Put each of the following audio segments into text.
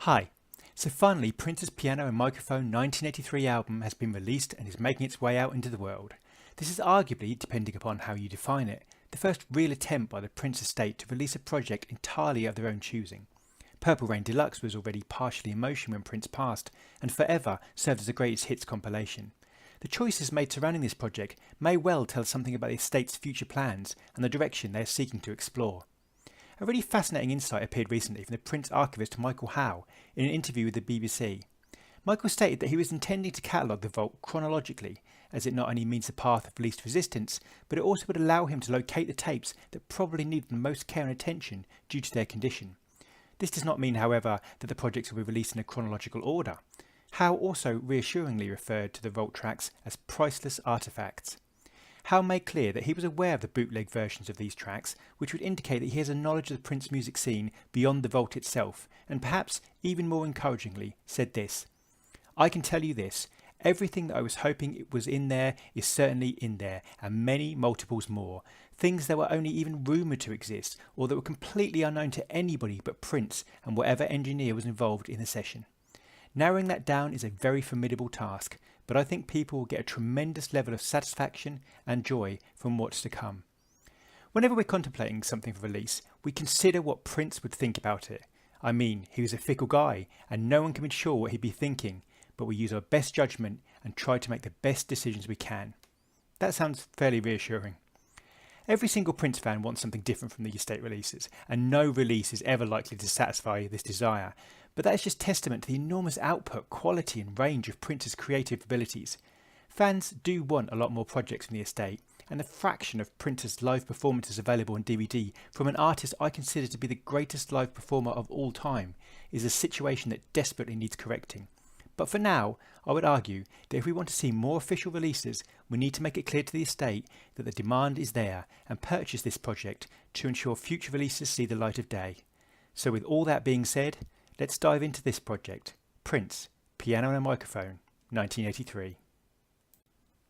Hi. So finally, Prince's Piano and Microphone 1983 album has been released and is making its way out into the world. This is arguably, depending upon how you define it, the first real attempt by the Prince estate to release a project entirely of their own choosing. Purple Rain Deluxe was already partially in motion when Prince passed, and Forever served as a greatest hits compilation. The choices made surrounding this project may well tell something about the estate's future plans and the direction they are seeking to explore. A really fascinating insight appeared recently from the Prince archivist Michael Howe in an interview with the BBC. Michael stated that he was intending to catalogue the vault chronologically, as it not only means the path of least resistance, but it also would allow him to locate the tapes that probably needed the most care and attention due to their condition. This does not mean, however, that the projects will be released in a chronological order. Howe also reassuringly referred to the vault tracks as priceless artefacts. Howe made clear that he was aware of the bootleg versions of these tracks, which would indicate that he has a knowledge of the Prince music scene beyond the vault itself, and perhaps, even more encouragingly, said this: "I can tell you this, everything that I was hoping it was in there is certainly in there, and many multiples more, things that were only even rumoured to exist, or that were completely unknown to anybody but Prince and whatever engineer was involved in the session. Narrowing that down is a very formidable task, but I think people will get a tremendous level of satisfaction and joy from what's to come." Whenever we're contemplating something for release, we consider what Prince would think about it. I mean, he was a fickle guy, and no one can be sure what he'd be thinking, but we use our best judgment and try to make the best decisions we can. That sounds fairly reassuring. Every single Prince fan wants something different from the estate releases, and no release is ever likely to satisfy this desire. But that is just testament to the enormous output, quality and range of Prince's creative abilities. Fans do want a lot more projects from the estate, and the fraction of Prince's live performances available on DVD from an artist I consider to be the greatest live performer of all time is a situation that desperately needs correcting. But for now, I would argue that if we want to see more official releases, we need to make it clear to the estate that the demand is there and purchase this project to ensure future releases see the light of day. So with all that being said, let's dive into this project, Prince, Piano and Microphone, 1983.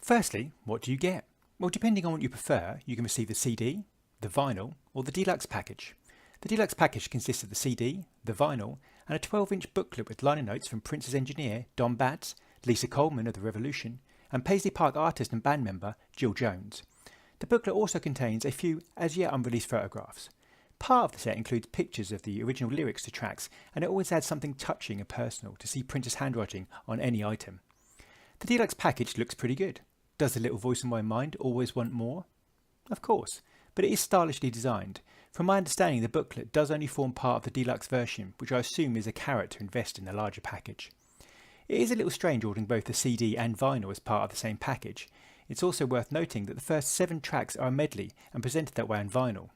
Firstly, what do you get? Well, depending on what you prefer, you can receive the CD, the vinyl, or the deluxe package. The deluxe package consists of the CD, the vinyl, and a 12-inch booklet with liner notes from Prince's engineer, Don Batts, Lisa Coleman of The Revolution, and Paisley Park artist and band member, Jill Jones. The booklet also contains a few as-yet unreleased photographs. Part of the set includes pictures of the original lyrics to tracks, and it always adds something touching and personal to see Prince's handwriting on any item. The deluxe package looks pretty good. Does the little voice in my mind always want more? Of course, but it is stylishly designed. From my understanding, the booklet does only form part of the deluxe version, which I assume is a carrot to invest in the larger package. It is a little strange ordering both the CD and vinyl as part of the same package. It's also worth noting that the first 7 tracks are a medley and presented that way on vinyl.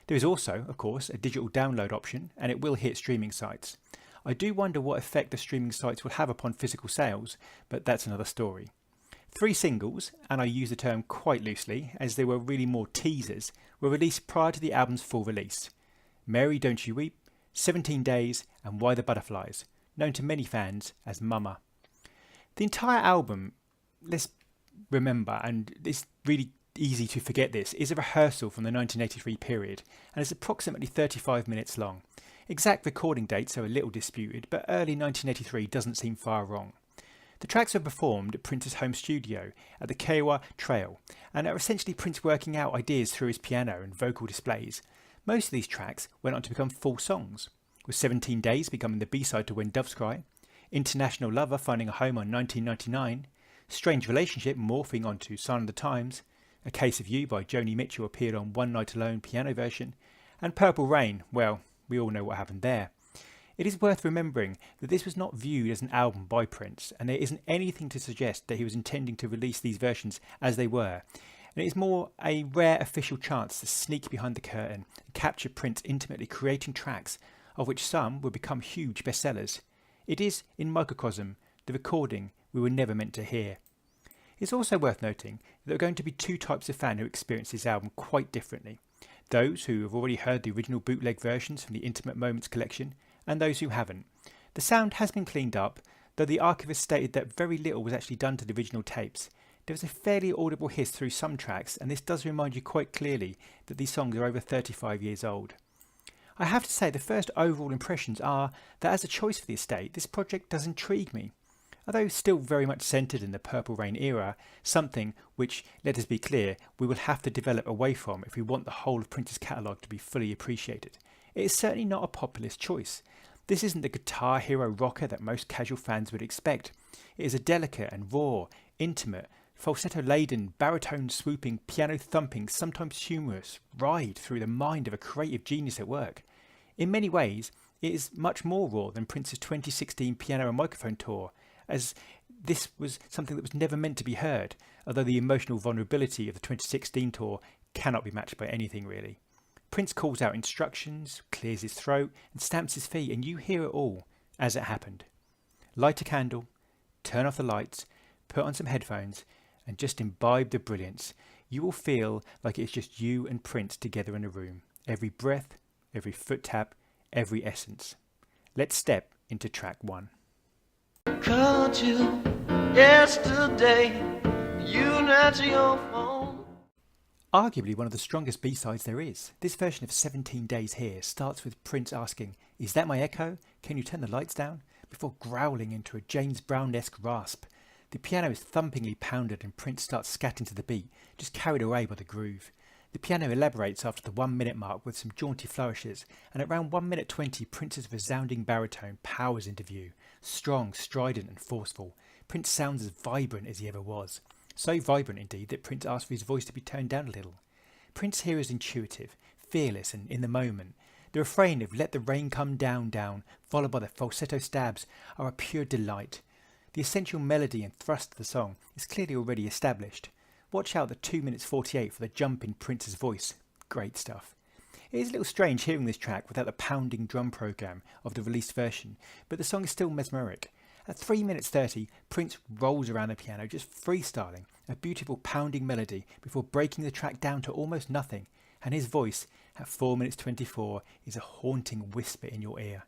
There is also, of course, a digital download option, and it will hit streaming sites. I do wonder what effect the streaming sites will have upon physical sales, but that's another story. 3 singles, and I use the term quite loosely as they were really more teasers, were released prior to the album's full release. Mary Don't You Weep, 17 Days and Why the Butterflies, known to many fans as Mama. The entire album, let's remember, and it's really easy to forget this, is a rehearsal from the 1983 period and is approximately 35 minutes long. Exact recording dates are a little disputed, but early 1983 doesn't seem far wrong. The tracks were performed at Prince's home studio at the Kiowa Trail and are essentially Prince working out ideas through his piano and vocal displays. Most of these tracks went on to become full songs, with 17 Days becoming the B-side to When Doves Cry, International Lover finding a home on 1999, Strange Relationship morphing onto Sign of the Times, A Case of You by Joni Mitchell appeared on One Night Alone piano version, and Purple Rain, well, we all know what happened there. It is worth remembering that this was not viewed as an album by Prince, and there isn't anything to suggest that he was intending to release these versions as they were, and it is more a rare official chance to sneak behind the curtain and capture Prince intimately creating tracks, of which some would become huge bestsellers. It is, in microcosm, the recording we were never meant to hear. It's also worth noting that there are going to be 2 types of fan who experience this album quite differently. Those who have already heard the original bootleg versions from the Intimate Moments collection, and those who haven't. The sound has been cleaned up, though the archivist stated that very little was actually done to the original tapes. There is a fairly audible hiss through some tracks, and this does remind you quite clearly that these songs are over 35 years old. I have to say the first overall impressions are that as a choice for the estate, this project does intrigue me. Although still very much centred in the Purple Rain era, something which, let us be clear, we will have to develop away from if we want the whole of Prince's catalogue to be fully appreciated. It is certainly not a populist choice. This isn't the guitar hero rocker that most casual fans would expect. It is a delicate and raw, intimate, falsetto-laden, baritone-swooping, piano-thumping, sometimes humorous ride through the mind of a creative genius at work. In many ways, it is much more raw than Prince's 2016 piano and microphone tour, as this was something that was never meant to be heard, although the emotional vulnerability of the 2016 tour cannot be matched by anything really. Prince calls out instructions, clears his throat and stamps his feet, and you hear it all as it happened. Light a candle, turn off the lights, put on some headphones and just imbibe the brilliance. You will feel like it's just you and Prince together in a room. Every breath, every foot tap, every essence. Let's step into track 1. Called you yesterday, you not your phone. Arguably one of the strongest B-sides there is. This version of 17 Days Here starts with Prince asking, "Is that my echo? Can you turn the lights down?" before growling into a James Brown-esque rasp. The piano is thumpingly pounded and Prince starts scatting to the beat, just carried away by the groove. The piano elaborates after the 1 minute mark with some jaunty flourishes, and at around 1 minute 20 Prince's resounding baritone powers into view. Strong, strident and forceful, Prince sounds as vibrant as he ever was. So vibrant indeed that Prince asked for his voice to be toned down a little. Prince here is intuitive, fearless and in the moment. The refrain of "Let the rain come down, down," followed by the falsetto stabs, are a pure delight. The essential melody and thrust of the song is clearly already established. Watch out at 2 minutes 48 for the jump in Prince's voice. Great stuff. It is a little strange hearing this track without the pounding drum program of the released version, but the song is still mesmeric. At 3 minutes 30, Prince rolls around the piano just freestyling a beautiful pounding melody before breaking the track down to almost nothing, and his voice at 4 minutes 24 is a haunting whisper in your ear.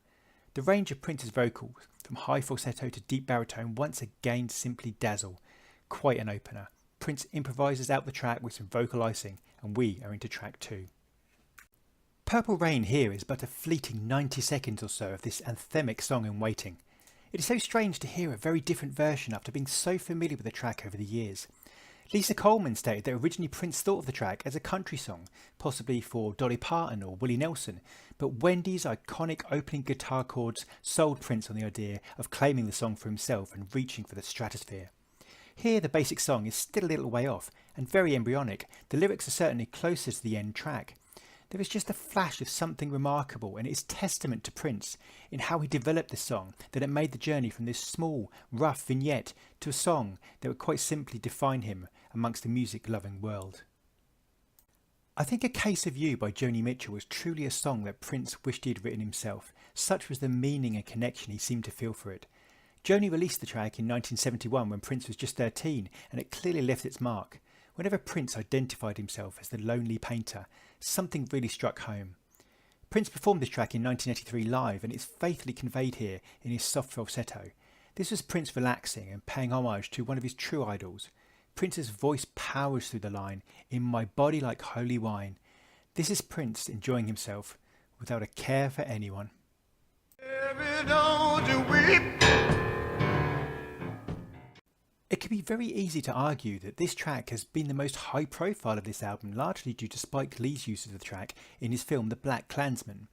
The range of Prince's vocals, from high falsetto to deep baritone, once again simply dazzle. Quite an opener. Prince improvises out the track with some vocal icing, and we are into track 2. Purple Rain here is but a fleeting 90 seconds or so of this anthemic song in waiting. It is so strange to hear a very different version after being so familiar with the track over the years. Lisa Coleman stated that originally Prince thought of the track as a country song, possibly for Dolly Parton or Willie Nelson, but Wendy's iconic opening guitar chords sold Prince on the idea of claiming the song for himself and reaching for the stratosphere. Here the basic song is still a little way off and very embryonic. The lyrics are certainly closer to the end track. There is just a flash of something remarkable, and it is testament to Prince in how he developed this song that it made the journey from this small, rough vignette to a song that would quite simply define him amongst the music-loving world. I think A Case of You by Joni Mitchell was truly a song that Prince wished he had written himself. Such was the meaning and connection he seemed to feel for it. Joni released the track in 1971 when Prince was just 13, and it clearly left its mark. Whenever Prince identified himself as the lonely painter, something really struck home. Prince performed this track in 1983 live, and it's faithfully conveyed here in his soft falsetto. This was Prince relaxing and paying homage to one of his true idols. Prince's voice powers through the line, "In my body like holy wine." This is Prince enjoying himself without a care for anyone. Baby, don't you weep. It can be very easy to argue that this track has been the most high profile of this album, largely due to Spike Lee's use of the track in his film The Black Klansman.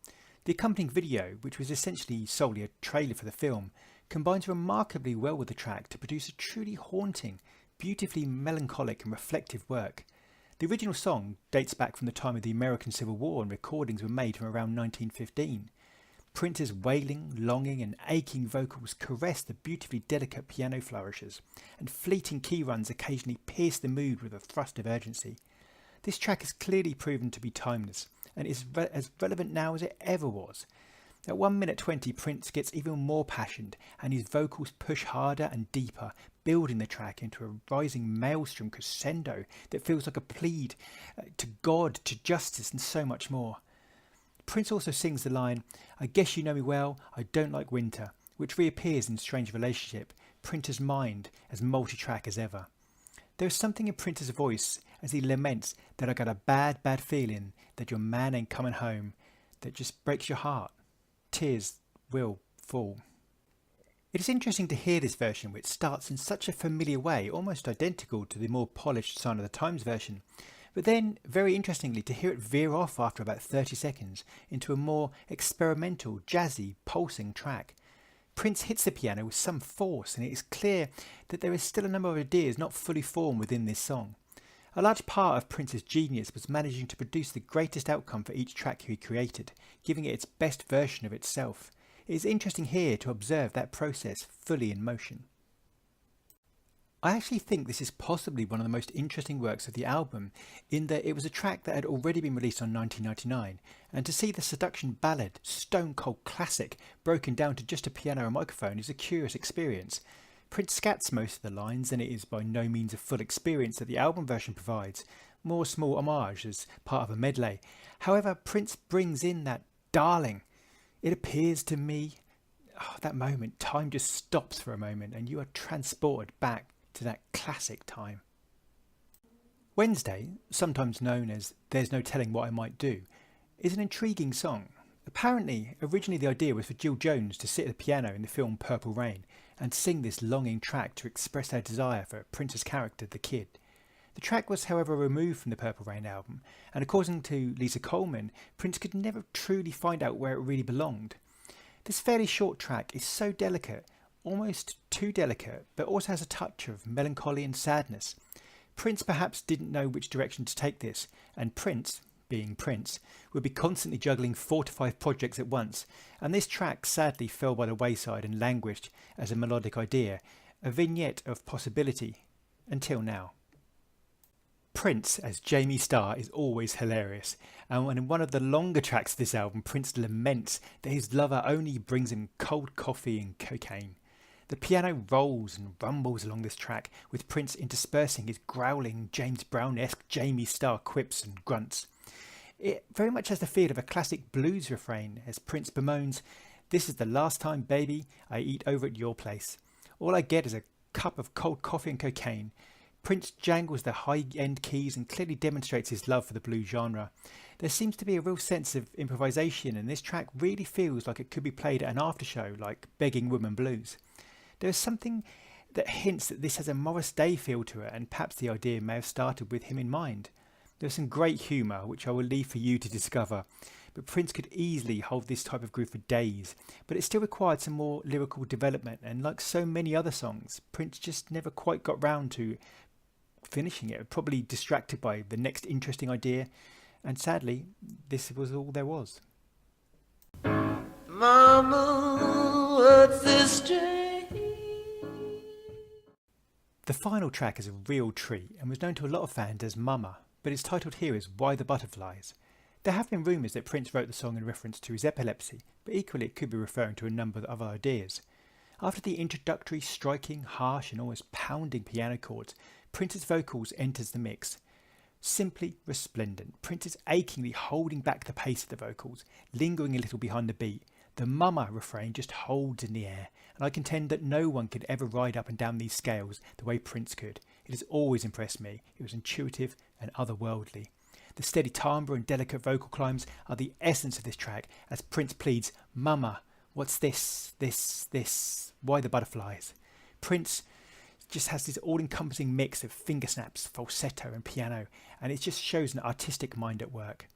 The accompanying video, which was essentially solely a trailer for the film, combines remarkably well with the track to produce a truly haunting, beautifully melancholic and reflective work. The original song dates back from the time of the American Civil War, and recordings were made from around 1915. Prince's wailing, longing and aching vocals caress the beautifully delicate piano flourishes, and fleeting key runs occasionally pierce the mood with a thrust of urgency. This track is clearly proven to be timeless, and is as relevant now as it ever was. At 1 minute 20, Prince gets even more passionate, and his vocals push harder and deeper, building the track into a rising maelstrom crescendo that feels like a plead to God, to justice and so much more. Prince also sings the line, "I guess you know me well, I don't like winter," which reappears in Strange Relationship, Prince's mind as multi-track as ever. There is something in Prince's voice as he laments that "I got a bad, bad feeling that your man ain't coming home." that just breaks your heart. Tears will fall. It is interesting to hear this version, which starts in such a familiar way, almost identical to the more polished Sign of the Times version, but then, very interestingly, to hear it veer off after about 30 seconds into a more experimental, jazzy, pulsing track. Prince hits the piano with some force, and it is clear that there is still a number of ideas not fully formed within this song. A large part of Prince's genius was managing to produce the greatest outcome for each track he created, giving it its best version of itself. It is interesting here to observe that process fully in motion. I actually think this is possibly one of the most interesting works of the album, in that it was a track that had already been released on 1999, and to see the seduction ballad, stone cold classic, broken down to just a piano and microphone is a curious experience. Prince scats most of the lines, and it is by no means a full experience that the album version provides, more small homage as part of a medley. However, Prince brings in that darling. It appears to me, that moment, time just stops for a moment and you are transported back to that classic time. Wednesday, sometimes known as There's No Telling What I Might Do, is an intriguing song. Apparently, originally the idea was for Jill Jones to sit at the piano in the film Purple Rain and sing this longing track to express her desire for Prince's character, the Kid. The track was, however, removed from the Purple Rain album, and according to Lisa Coleman, Prince could never truly find out where it really belonged. This fairly short track is so delicate, almost too delicate, but also has a touch of melancholy and sadness. Prince perhaps didn't know which direction to take this, and Prince, being Prince, would be constantly juggling 4 to 5 projects at once, and this track sadly fell by the wayside and languished as a melodic idea, a vignette of possibility, until now. Prince as Jamie Starr is always hilarious, and in one of the longer tracks of this album, Prince laments that his lover only brings him cold coffee and cocaine. The piano rolls and rumbles along this track, with Prince interspersing his growling James Brown-esque Jamie Starr quips and grunts. It very much has the feel of a classic blues refrain as Prince bemoans, "This is the last time, baby, I eat over at your place. All I get is a cup of cold coffee and cocaine." Prince jangles the high-end keys and clearly demonstrates his love for the blues genre. There seems to be a real sense of improvisation, and this track really feels like it could be played at an after-show like Begging Woman Blues. There is something that hints that this has a Morris Day feel to it, and perhaps the idea may have started with him in mind. There's some great humour, which I will leave for you to discover, but Prince could easily hold this type of groove for days, but it still required some more lyrical development, and like so many other songs, Prince just never quite got round to finishing it, probably distracted by the next interesting idea, and sadly, this was all there was. Mama, what's this strange? The final track is a real treat and was known to a lot of fans as Mama, but its titled here is Why the Butterflies. There have been rumours that Prince wrote the song in reference to his epilepsy, but equally it could be referring to a number of other ideas. After the introductory, striking, harsh and almost pounding piano chords, Prince's vocals enters the mix. Simply resplendent, Prince is achingly holding back the pace of the vocals, lingering a little behind the beat. The Mama refrain just holds in the air, and I contend that no one could ever ride up and down these scales the way Prince could. It has always impressed me. It was intuitive and otherworldly. The steady timbre and delicate vocal climbs are the essence of this track as Prince pleads, "Mama, what's this? Why the butterflies?" Prince just has this all-encompassing mix of finger snaps, falsetto and piano, and it just shows an artistic mind at work.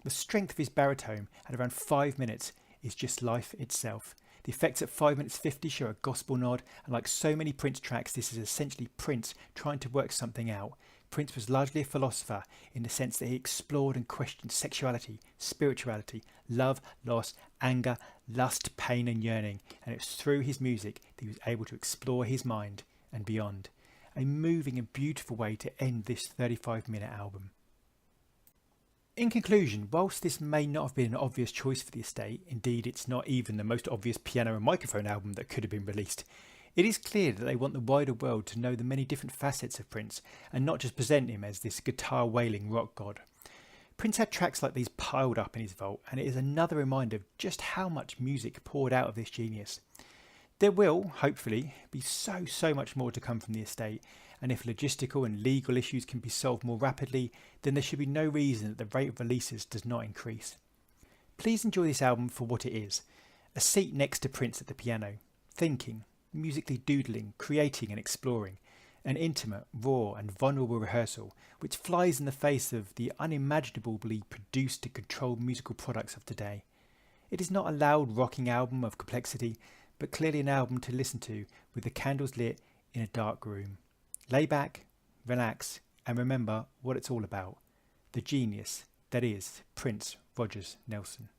The strength of his baritone at around 5 minutes is just life itself. The effects at 5 minutes 50 show a gospel nod, and like so many Prince tracks, this is essentially Prince trying to work something out. Prince was largely a philosopher in the sense that he explored and questioned sexuality, spirituality, love, loss, anger, lust, pain and yearning, and it was through his music that he was able to explore his mind and beyond. A moving and beautiful way to end this 35-minute album. In conclusion, whilst this may not have been an obvious choice for the estate, indeed it's not even the most obvious piano and microphone album that could have been released, it is clear that they want the wider world to know the many different facets of Prince and not just present him as this guitar-wailing rock god. Prince had tracks like these piled up in his vault, and it is another reminder of just how much music poured out of this genius. There will, hopefully, be so much more to come from the estate, and if logistical and legal issues can be solved more rapidly, then there should be no reason that the rate of releases does not increase. Please enjoy this album for what it is, a seat next to Prince at the piano, thinking, musically doodling, creating and exploring, an intimate, raw and vulnerable rehearsal which flies in the face of the unimaginably produced and controlled musical products of today. It is not a loud rocking album of complexity, but clearly an album to listen to with the candles lit in a dark room. Lay back, relax and remember what it's all about. The genius that is Prince Rogers Nelson.